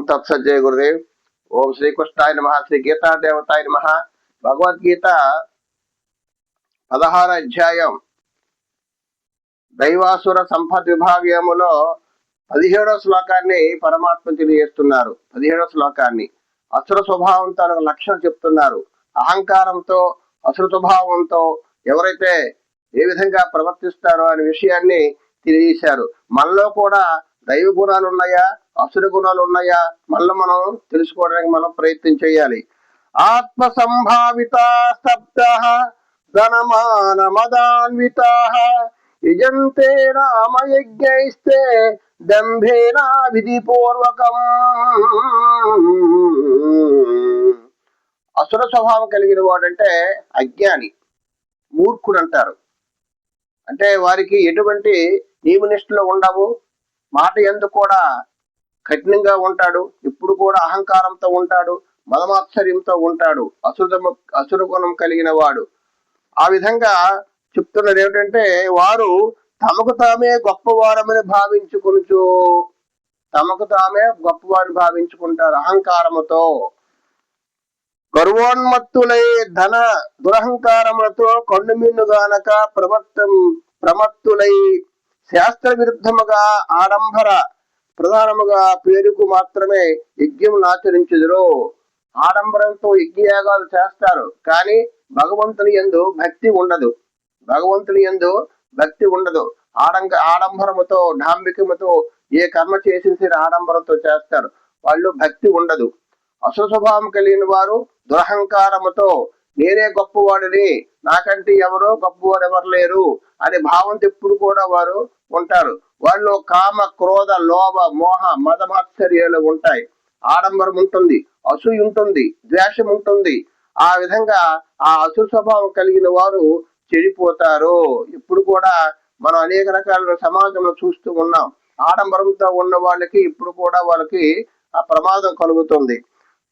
తత్సజయ గురుదేవ్. ఓం శ్రీకృష్ణాయ నమః. శ్రీ గీతా దేవతాయ నమః. భగవద్గీత 16వ అధ్యాయం దైవాసుర సంపత్ విభాగములో 17వ శ్లోకాన్ని పరమాత్మ తెలియజేస్తున్నారు. 17వ శ్లోకాన్ని అసుర స్వభావంతో లక్షణం చెప్తున్నారు. అహంకారంతో అసుర స్వభావంతో ఎవరైతే ఏ విధంగా ప్రవర్తిస్తారో అనే విషయాన్ని తెలియజేశారు. మనలో కూడా దైవ గుణాలు ఉన్నాయా, అసుర గుణాలు ఉన్నాయా, మళ్ళీ మనం తెలుసుకోవడానికి మనం ప్రయత్నం చేయాలి. ఆత్మ సంభావిత స్తబ్ద ధనమాన మదాన్విత యజంతే రామయజ్ఞైస్తే దంభేన విధిపూర్వకం. అసుర స్వభావం కలిగిన వాడంటే అజ్ఞాని, మూర్ఖుడు అంటారు. అంటే వారికి ఎటువంటి నియమనిష్టలు ఉండవు, మాట యందు కూడా కఠినంగా ఉంటాడు, ఇప్పుడు కూడా అహంకారంతో ఉంటాడు, మదమాత్సర్యంతో ఉంటాడు, అసుర గుణం కలిగిన వాడు. ఆ విధంగా చెప్తున్నది ఏమిటంటే వారు తమకు తామే గొప్పవారమని భావించుకొనుచు, తమకు తామే గొప్పవారిని భావించుకుంటారు అహంకారముతో. గర్వోన్మత్తులై ధన దురహంకారములతో కన్నుమిన్నుగానక ప్రమత్తులై శాస్త్ర విరుద్ధముగా ఆడంబర ప్రధానముగా పేరుకు మాత్రమే యజ్ఞములు ఆచరించుదురు. ఆడంబరంతో యజ్ఞయాగాలు చేస్తారు, కానీ భగవంతుని యందు భక్తి ఉండదు. భగవంతుని యందు భక్తి ఉండదు. ఆడంబరముతో డాంబికముతో ఏ కర్మ చేసిన ఆడంబరంతో చేస్తారు, వాళ్ళు భక్తి ఉండదు. అసుర స్వభావం కలిగిన వారు దురహంకారముతో నేనే గొప్పవాడిని, నాకంటే ఎవరో గొప్పవారు ఎవరు లేరు అనే భావంతో ఎప్పుడు కూడా వారు ఉంటారు. వాళ్ళు కామ క్రోధ లోభ మోహ మదమాత్సర్యాలు ఉంటాయి. ఆడంబరం ఉంటుంది, అసూయ ఉంటుంది, ద్వేషం ఉంటుంది. ఆ విధంగా ఆ అసూయ స్వభావం కలిగిన వారు చెడిపోతారు. ఇప్పుడు కూడా మనం అనేక రకాల సమాజంలో చూస్తూ ఉన్నాం. ఆడంబరంతో ఉన్న వాళ్ళకి ఇప్పుడు కూడా వాళ్ళకి ఆ ప్రమాదం కలుగుతుంది.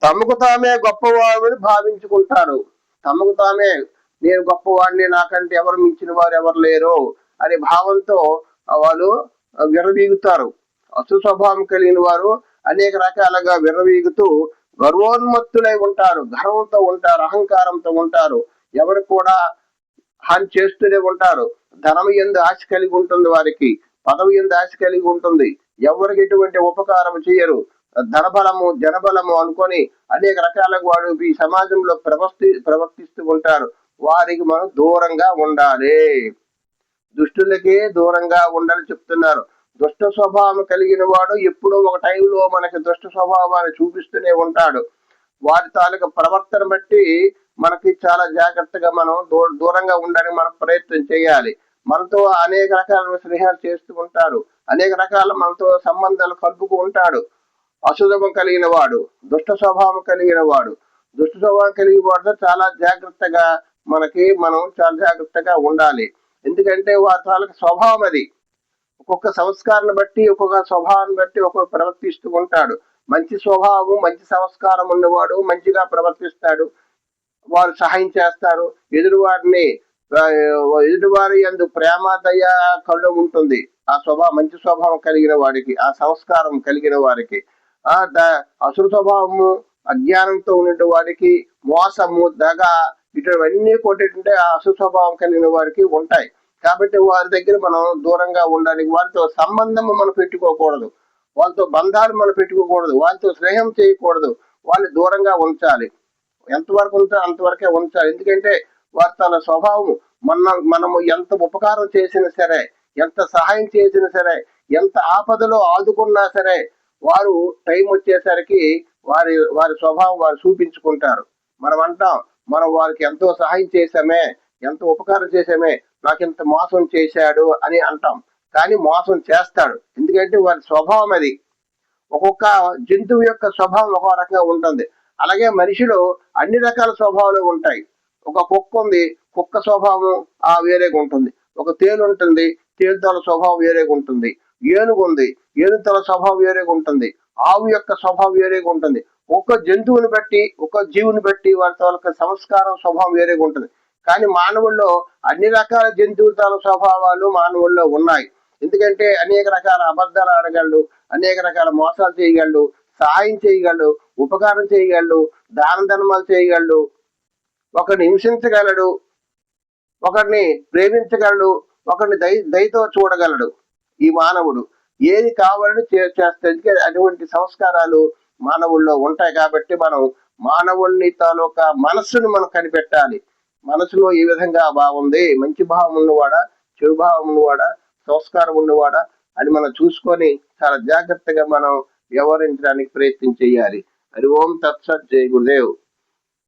తమకు తామే గొప్పవారిని భావించుకుంటారు. తమకు తామే నేను గొప్పవాడిని, నాకంటే ఎవరు మించిన వారు ఎవరు లేరు అనే భావంతో వాళ్ళు విర్రవీగుతారు. అసు స్వభావం కలిగిన వారు అనేక రకాలుగా విర్రవీగుతూ గర్వోన్మత్తులై ఉంటారు, గర్వంతో ఉంటారు, అహంకారంతో ఉంటారు. ఎవరు కూడా హాని చేస్తూనే ఉంటారు. ధనం యందు ఆశ కలిగి ఉంటుంది, వారికి పదవి యందు ఆశ కలిగి ఉంటుంది. ఎవరికి ఎటువంటి ఉపకారం చేయరు. ధనబలము జనబలము అనుకొని అనేక రకాలుగా వాడు ఈ సమాజంలో ప్రవర్తిస్తూ ఉంటారు. వారికి మనం దూరంగా ఉండాలి, దుష్టులకే దూరంగా ఉండాలని చెప్తున్నారు. దుష్ట స్వభావం కలిగిన వాడు ఎప్పుడో ఒక టైంలో మనకి దుష్ట స్వభావాన్ని చూపిస్తూనే ఉంటాడు. వారి తాలూకా ప్రవర్తన బట్టి మనకి చాలా జాగ్రత్తగా మనం దూరంగా ఉండడానికి మనం ప్రయత్నం చేయాలి. మనతో అనేక రకాల స్నేహాలు చేస్తూ ఉంటాడు, అనేక రకాల మనతో సంబంధాలు కలుపుకు ఉంటాడు. అశుభం కలిగిన వాడు, దుష్ట స్వభావం కలిగిన వాడు, దుష్ట స్వభావం కలిగిన వాడితో చాలా జాగ్రత్తగా మనం చాలా జాగ్రత్తగా ఉండాలి. ఎందుకంటే వారి తాలూకు స్వభావం అది. ఒక్కొక్క సంస్కారాన్ని బట్టి ఒక్కొక్క స్వభావాన్ని బట్టి ఒక్కొక్క ప్రవర్తిస్తూ ఉంటాడు. మంచి స్వభావం మంచి సంస్కారం ఉన్నవాడు మంచిగా ప్రవర్తిస్తాడు, వారు సహాయం చేస్తారు. ఎదుటివారి యందు ప్రేమ దయ కరుణ ఉంటుంది. ఆ స్వభావం మంచి స్వభావం కలిగిన వాడికి, ఆ సంస్కారం కలిగిన వారికి. అసుర స్వభావము అజ్ఞానంతో ఉన్న వాడికి మోసము దగ ఇటువన్నీ కొట్టేటంటే ఆ అసుర స్వభావం కలిగిన వారికి ఉంటాయి. కాబట్టి వారి దగ్గర మనం దూరంగా ఉండడానికి, వారితో సంబంధము మనం పెట్టుకోకూడదు, వాళ్ళతో బంధాలు మనం పెట్టుకోకూడదు, వాళ్ళతో స్నేహం చేయకూడదు, వాళ్ళని దూరంగా ఉంచాలి. ఎంతవరకు ఉంచాలి అంతవరకే ఉంచాలి. ఎందుకంటే వారి తన స్వభావం మనము ఎంత ఉపకారం చేసినా సరే, ఎంత సహాయం చేసినా సరే, ఎంత ఆపదలో ఆదుకున్నా సరే, వారు టైం వచ్చేసరికి వారి స్వభావం వారు చూపించుకుంటారు. మనం అంటాం, మనం వారికి ఎంతో సహాయం చేశామే, ఎంతో ఉపకారం చేశామే, నాకు ఇంత మోసం చేశాడు అని అంటాం. కానీ మోసం చేస్తాడు, ఎందుకంటే వారి స్వభావం అది. ఒక్కొక్క జంతువు యొక్క స్వభావం ఒక రకంగా ఉంటుంది. అలాగే మనిషిలో అన్ని రకాల స్వభావాలు ఉంటాయి. ఒక కుక్క ఉంది, కుక్క స్వభావం వేరేగా ఉంటుంది. ఒక తేలు ఉంటుంది, తేలుతల స్వభావం వేరేగా ఉంటుంది. ఏనుగు ఉంది, ఏనుగుతల స్వభావం వేరేగా ఉంటుంది. ఆవు యొక్క స్వభావం వేరేగా ఉంటుంది. ఒక్క జంతువుని బట్టి ఒక్క జీవుని బట్టి వారి తాలూకా సంస్కారం స్వభావం వేరేగా ఉంటుంది. కానీ మానవుల్లో అన్ని రకాల జంతువుల స్వభావాలు మానవుల్లో ఉన్నాయి. ఎందుకంటే అనేక రకాల అబద్ధాలు ఆడగలడు, అనేక రకాల మోసాలు చేయగలడు, సహాయం చేయగలడు, ఉపకారం చేయగలడు, దాన ధర్మాలు చేయగలడు, ఒకరిని హింసించగలడు, ఒకరిని ప్రేమించగలడు, ఒకరిని దయతో చూడగలడు. ఈ మానవుడు ఏది కావాలని చేస్తే అటువంటి సంస్కారాలు మానవుల్లో ఉంటాయి. కాబట్టి మనం మానవుని తాలూకా మనస్సును మనం కనిపెట్టాలి. మనసులో ఏ విధంగా బాగుంది, మంచి భావం ఉన్నవాడా, చెడు భావం ఉన్నవాడా, సంస్కారం ఉన్నవాడా అని మనం చూసుకొని చాలా జాగ్రత్తగా మనం వ్యవహరించడానికి ప్రయత్నం చేయాలి. హరి ఓం తత్సత్. జై గురుదేవ్.